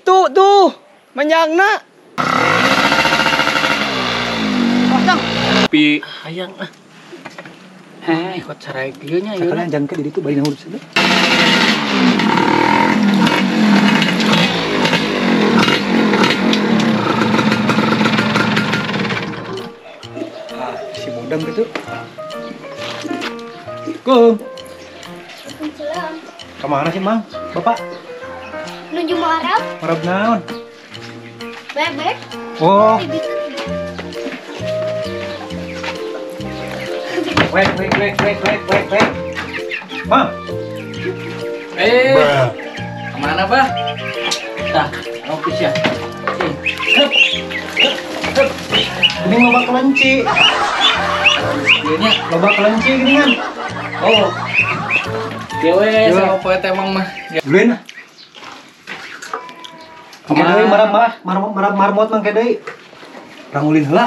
Tuh, manyangna. Pasang. Tapi hayang ah. Ikut cara kieu nya ieu. Sakalian jangka di ditu bari nangurut sana. Si bodang gitu. Kum. Kemana sih, Mang? Bapak? Menuju Arab, Arab naon? bebek, Oh, wait. Mang. Kemana, Bah? Tah, ofis ya. Ini loba kelenci. Ieu nya. Loba kelenci gini kan. Oh. Kieu we sama poe teh Mang mah. Duluin. Kemana marmot mang kedai. Rangulin heula.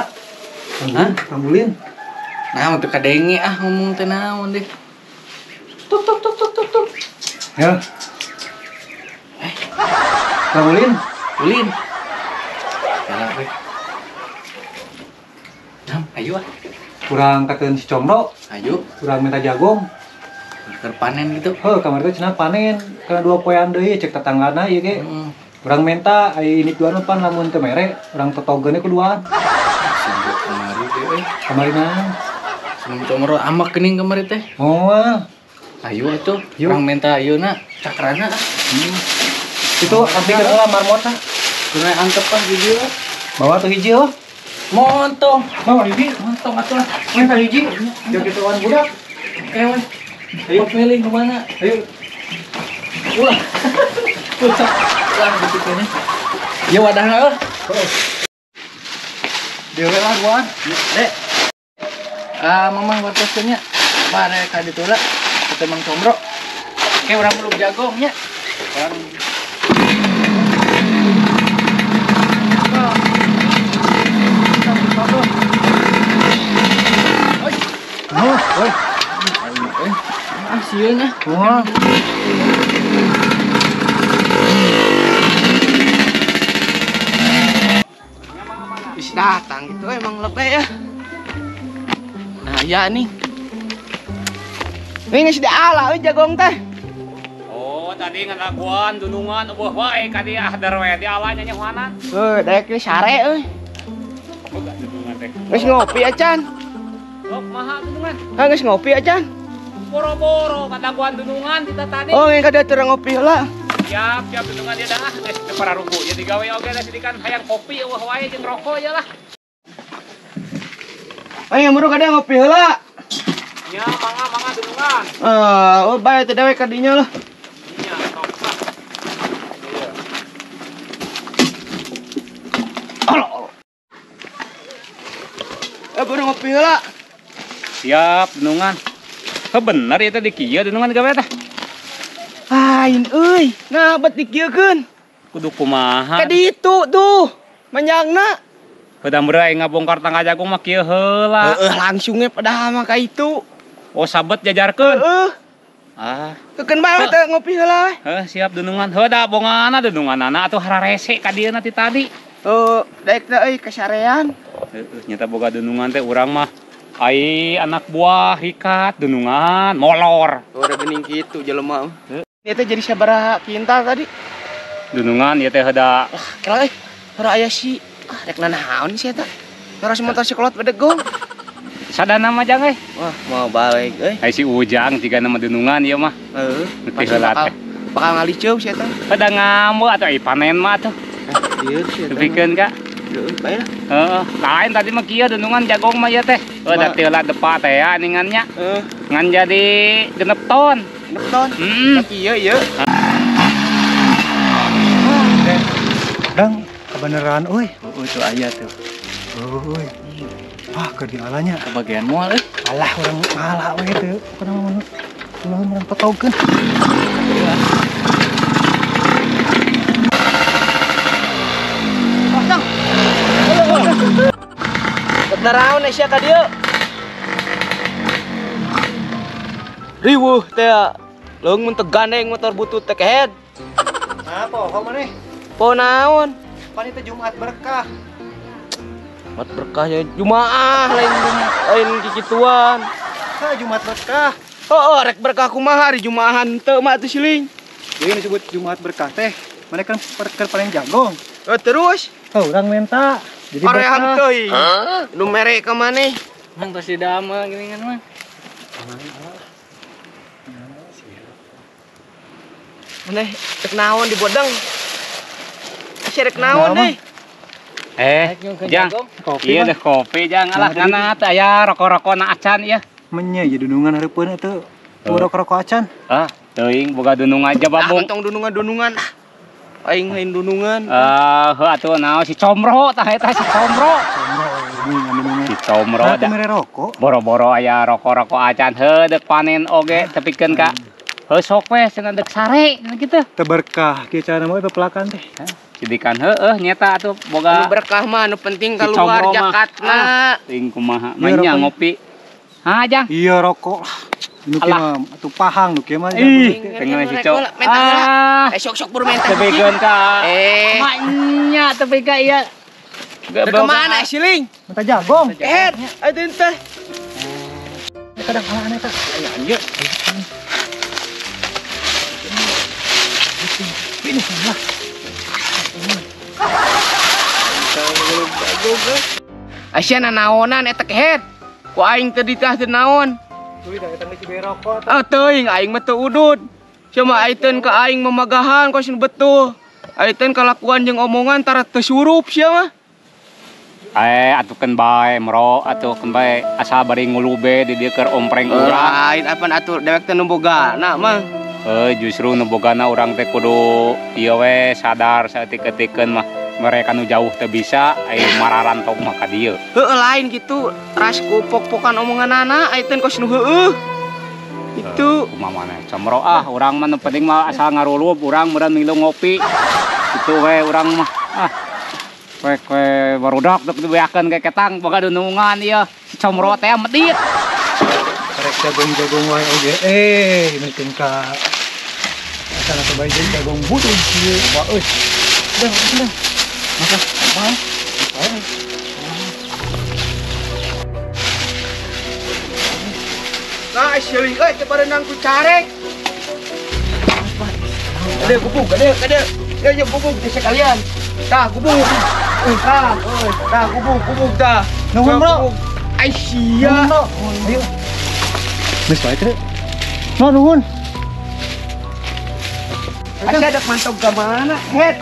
Hah? Rangulin. Nah, untuk kadenge ah ngomong teh naon deh. Tuk. Ya. Rangulin. Ulin. Jalan we. Nam, ayo ah. Kurang kateun si Comro, Ayo, kurang minta jagong. keur panen gitu. Heuh, kamari teh cenah panen. Kana 2 poean deui cek tetanggana ieu ge. Urang menta aya ini duaan pan lamun teu mere, urang totogeunnya kuduaan. Sibuk kemari deh we. Kamari naon? Seneng comro amak geuning kemari teh. Moal. Ayo atuh, Yuk. urang menta ayeuna cakrana ah. Itu ambilkeun heula marmotna. Kunaon antep ah di dieu. Bawa tuh hiji oh. Montong. Bawa hiji. Montong atuh. Minta hiji. Jeung kituan budak. Oke we. Ayo pilih ke mana? Ayo. Ulah. Pucak. Ulah gitu kene. Ya wadahna euy. Dia we laguan. Dek. Mamang wartoskeun nya. Bare ka ditu heula. Teh Mang Comro. Oke, urang belum jagong nya. Urang Oh, woi. ah sieun ah. Wah. Bis datang gitu emang lebih ya. Nah, ya nih. Ini sudah ala jagong teh. Oh, tadi ngelakuan dunungan eueuh wae ka dieu ahder we di alanya nyahoanan. Daek ge sare euy. Boga dunungan teh. Geus ngopi acan. Oh, kumaha dunungan? Geus ngopi acan. Boro-boro kadaguan dunungan kita tadi. Oh, ngeun kada teu ngopi heula. Siap dunungan dia dah geus teu pararugu. Ya digawe oge da sidikan hayang kopi eueuh wae jeung rokok ya lah. Ayo muru kada ngopi heula. Ya, mangga dunungan. Oh bae teh dewe ka dinya lah. Iya, sok sah. Iya. Baru ngopi heula. Siap dunungan. Heuh bener ya tadi kieu dunungan gawe teh. Ain euy, nah bet dikieukeun. Kudu kumaha? Ka ditu tuh, manyangna. Pedang berai ngabongkar tangga jagung mah kieu heula. Langsung ge padahal mah ka itu. Oh, sabet jajarkeun. Ah, Kekeun bae teh ngopi heula. siap dunungan. Heuh da bongana dununganana atuh hararese ka dieuna ti tadi. Daek teh euy kasarean. Heuh, nyata boga dunungan teh urang mah ai anak buah hikat dunungan molor. Udah geuning kitu jelema. Ieu teh jadi sabaraha kintal tadi? Dunungan ieu teh heda Kela euy, ora aya si rek nanaon sih eta. Terus motor sekolot bedegong. sadana mah jang euy. Wah, mau balik euy. Ai si Ujang jiga nama dunungan ieu mah. Heeh. Pasti heula teh. Bakal ngaliceu si eta. Heda ngambu atuh ai panen mah atuh. Ieu si eta. Tepikeun ka? Heeh, bae lah. Heeh, lain tadi mah kieu dunungan jagong mah ieu teh. Heuh da teu heula depa teh ya ningannya. Heeh, Ngan jadi 6 ton. beton. Hmm. Ieu ieu. Dang, kebenaran euy. Itu aya tuh. Euy. Ah, ke di alanya. Kebagian moal euy. Alah urang ngalah we teu. Kunaon urang petogeun. Pasang. Kebenaran sia ka dieu. Riweuh teh leung mun teu gandeng motor butut teh kehead. Apa kok maneh? Po naon? Pan itu Jumat berkah. Mat berkahnya Jumaah lain kikituan. Jumat berkah. Oh, rek berkah kumaha di Jumaahan teu mah teu siling. Jadi disebut Jumat berkah teh. Mana kan paling jago. Terus Urang minta jadi parehan berkah. teuing. Nu mere ka maneh? Mang tos di dama gini kan mang. Maneh rek naon di bodang? Si rek naon Naon, deh? Jang, Kopi, iya Bang. deh kopi jang alah ngana teh aya rokok-rokok na acan ya. Menya ya dunungan hareupeun itu. Rokok acan. Ah, teuing boga dunung aja Ah, babung. mentong dunungan. Aing lain dunungan. Heuh atuh naon si Comro tah eta si Comro. Si Comro Nah, da. mere rokok. Boro-boro aya rokok-rokok acan heuh deuk panen oge tepikeun ka. Heuh sok we cenah deuk sare kitu. Teu berkah kieu cara mah pelakan teh. Sidikan heuh nyeta atuh Nu boga berkah mah nu penting si keluar Comro mah. jakatna. Ting kumaha Iya, manya rokoknya. ngopi. Hah jang. Iya rokok. Nu kieu Alah. mah atuh pahang nu kieu mah. Ih, Ngeri, pengen ngeri, si Cok. bola, menta bola. Sok buru menta. Tepikeun ka. Manya tapi ka ieu. Ke mana siling? Minta jagong. Aduh teh. Kadang ala aneh tah. Anjir. Ini salah. Asyana naonan eta kehet. Ku aing teu ditah teu naon. Tuluy da eta geus rokok. Ah teuing aing mah teu udud. Cuma aiteun ka aing memagahan kos nu betul. Aiteun kalakuan jeung omongan tara teu surup sia mah. Atukeun bae mero atukeun bae asa bari ngulube di dieu keur ompreng urang. Lain apaan atuh dewek teu nu bogana mah. Justru nu bogana urang teh kudu ieu we sadar saeutik-eutikeun mah mereka nu jauh teu bisa aya mararantau mah ka dieu. Heueuh lain gitu. Ras ku pok-pokan omonganana aiteun kos nu heueuh. Itu Kumaha maneh comro urang mah nu penting mah asal ngarulup urang meureun milu ngopi. Itu we urang mah kue barudak dek dibeakeun ke ketang boga dunungan ieu si comro teh medit. Karek jagong-jagong wae oge. Mungkin ka asal atuh bae jadi jagong butuh kieu. Wah euy. Udah. Maka apa? nah siling euy teu barenang ku carek. Gede gubuk, gede. Ya gubuk di sekalian. Tah gubuk. Tah gubuk tah. Nuhun, Bro. Ai sia. Ayo. Geus bae teh. Nuhun. Asa dak mantap ka mana? Het.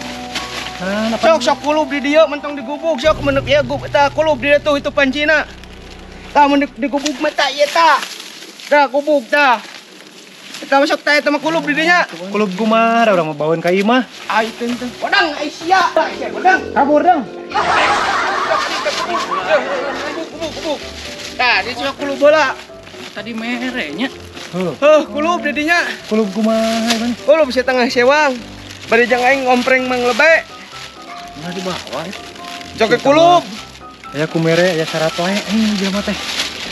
Sok kulub di dieu mentong digubuk sok menep ya gub eta kulub di dieu tuh itu pancina. Tah mun digubuk mah tah ieu tah. Tah gubuk tah. Kita masuk teh sama kulub di dinya. Kulub gumar urang mau bawain ka ieu mah. Ai teu. Odang ai sia. Odang. Kabur dong. Gubuk. Tah di sok kulub bola. Tadi merenya. Kulub di dinya. Kulub gumar kan. Kulub si tengah sewang. Bari jang aing ngompreng mang lebe. Nah di bawah. Joke kulub. Aya kumere aya syarat wae dia mah teh.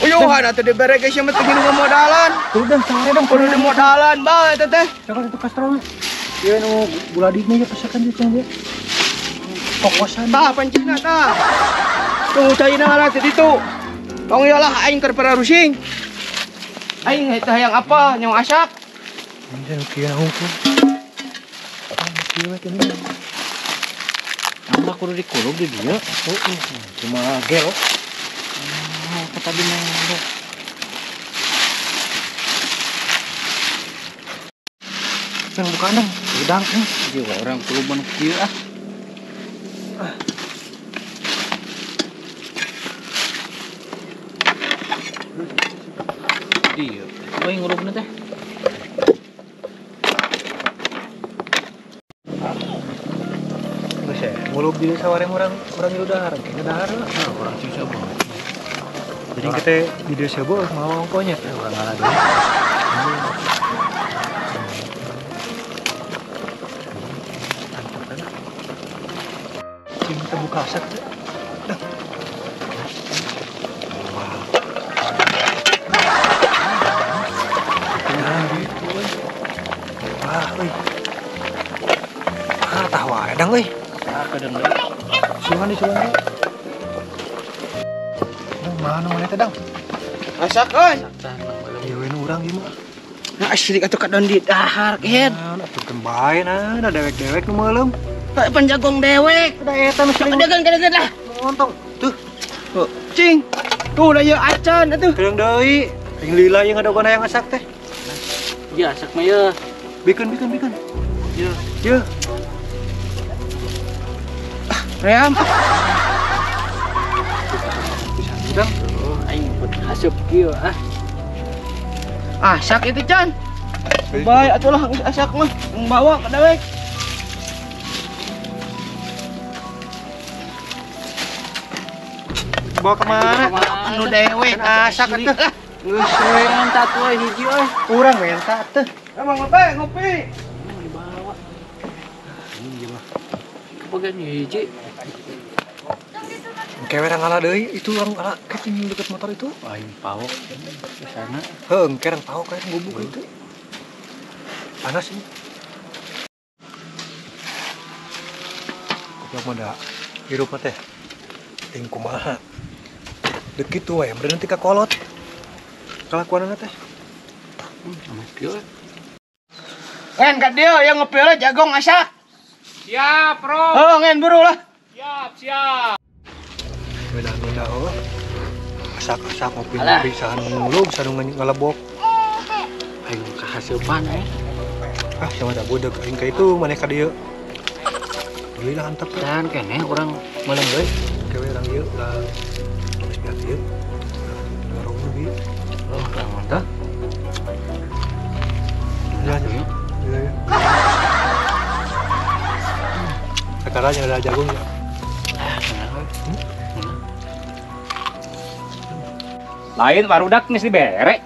Uyuhan atuh dibere geus sia mah teu gini modalan. Kulub dan sare dong Kudu di modalan bae teh teh. Coba itu kastro. Ieu nu buladina ge pesakan jeung dia. Kokosan. Tah pancina tah. Tunggu caina lah teh ditu. Tong iyalah aing keur para rusing. Aing teh hayang apa nyong asak. Anjir kieu hungkul. Kieu teh ini. Tambah kudu dikulub di dieu. Cuma gel. Tadi merenya. Kan bukan dong. Udang. Juga orang kuluban kieu ah. Dieu. Euy ngurupna teh. Geus ya. Ngulup di sawareng urang udahar. Ngedahar. Nah, orang sih coba. Jadi kita di desa beuh mau ongkonya. Orang ngalah deui. Cing kita buka asak. Tah wae. Kadang euy. Kadang Sulangan di sulangan. Mana mana teh dang? Asak euy. Ieu we nu urang ieu mah. Nah asli atuh kadon di dahar head. Nah, atuh kan bae nah, da dewek-dewek nu meulem. Tak penjagong dewek. Da eta nu sering Dagang lah. montong. Tuh, Oh, cing. Tuh da ieu acan atuh. keung deui. Ting lila yang ada gona yang asak teh. Ya asak mah ya. Bikin. Ya. Ye. Ream. Bisa udang. Aing pun asup kieu ah. Asak itu can. Baik atuh lah asak mah. Bawa ke dewek. Bawa kemana? Anu dewek asak atuh. Geus we entat we hiji euy. Urang menta teh. Emang ngopi. Dibawa. Kebagian hiji. Kewera ngalah deui itu orang ngalah kecing deket motor itu. Aing pau ke sana. Heung kerang tahu kayak gubuk itu. Panas ini. Kopiok mah da hirup mah teh. Ting kumaha. Dek kitu we, meureun teh ka kolot. Kalakuanna teh. Sama kieu. Ngen ka dieu yang ngepele jagong asak. Siap, Bro. Oh ngen buru lah. Siap. Beda oh. Asak-asak ngopi Alah. bisa ngulung sareng ngalebok. Aing kahasupan Ah, sama da budeg aing ka itu maneh ka dieu. Deui lah antep teh. dan kene urang meulem deui. Kewe urang ieu ulah geus biar ieu. Dorong lagi. Oh, urang mantap. Ya, Iya. ya. Sekarang yang ada jagung ya. Lain barudak geus dibere.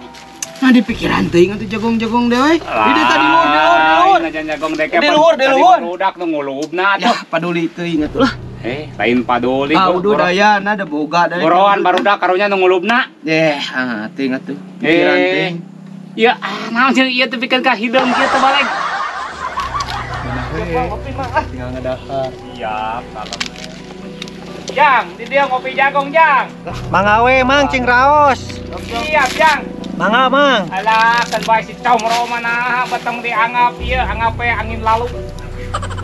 Nah di pikiran teuing atuh jagong-jagong dewe. Di tadi luhur. Najan jagong deke. Di luhur. Barudak nu ngulubna Ya atuh. paduli teuing atuh lah. Lain paduli. Udah dayana ada boga dari. Boroan barudak karunya nu ngulubna. Teuing atuh. Pikiran teuing. Ya, naon sih ieu teh pikeun ka hideung kieu teh balik. Ngopi mah ah. Tinggal ngedahar. Siap, salam. Jang, di dia ngopi jagong, Jang. Mangawe mang cing raos. Siap, Jang. Mangga mang. Alah, kan bae si Comro mana beteng dianggap ieu, anggap we angin lalu.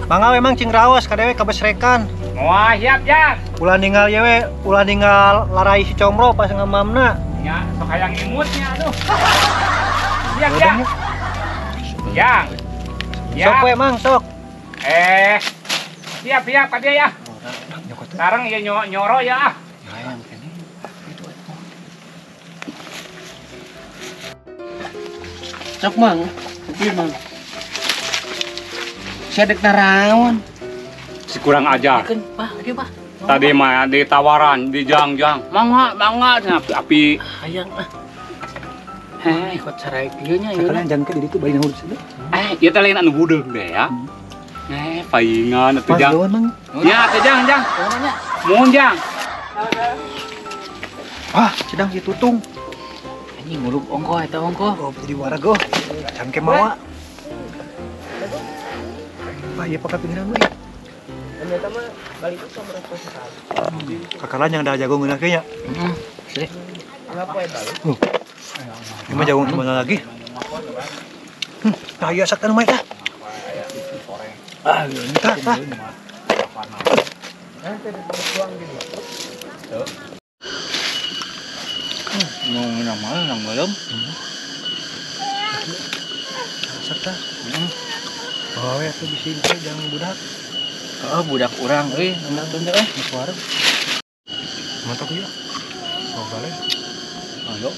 Mangawe mang cing raos kadewe kabesrekan. Wah, siap, Jang. Ulah ninggal ye we, ulah ninggal larai si Comro pas ngamamna. Ya, sok hayang imutnya aduh. Siap, Jang. Jang. Sok we mang sok. Siap ka dia ya. Sekarang ya nyoro ya. Ayam kene. Sok mang. Kopi mang. Sedek naraon. Si kurang ajar. Kan, Pak, dia, Pak. Tadi mah ditawaran di Jang. Mangga api. Hayang ah. Ikut sarai kieu nya ieu. Kalian jangan ke diri itu bayi nahur sini. Ieu teh lain anu budeg deh ya. Paingan atuh Pas Jang. doan mang. Ya, atuh Jang. Namanya. Mohon Jang. Ah, sedang ditutung. Anjing nguluk ongko eta ongko. Oh, jadi warago. Can ke mawa. Pak, ieu pakai pinggiran we. Ternyata mah balik itu sama sekali. Kakalan yang ada jagung geuna nya. Sih. Ngapa eta? Ini mah jagung kemana lagi? Nah, iya saktan mah eta. Ah, tah. Ngomong nama nang belum. Sakta. Oh, ya tuh bisin teh jangan budak. Oh, budak urang euy, hendak teu euy. Suara. Mantap ya. Oh, balik. Ayo.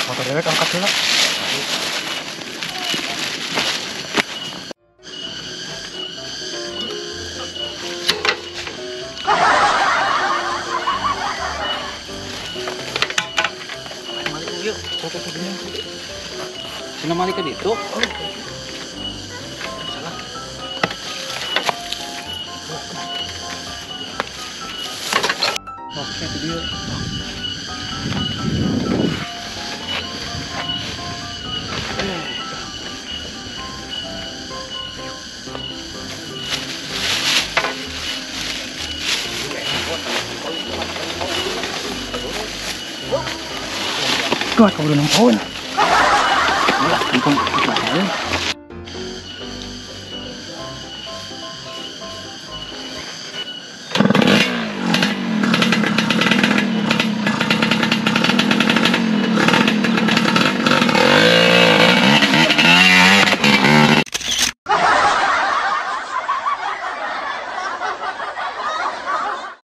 Motor dewek angkat heula. Sina malik ka dito. Oke, itu dia. Kuat kau belum pohon. Wala, kau kuat.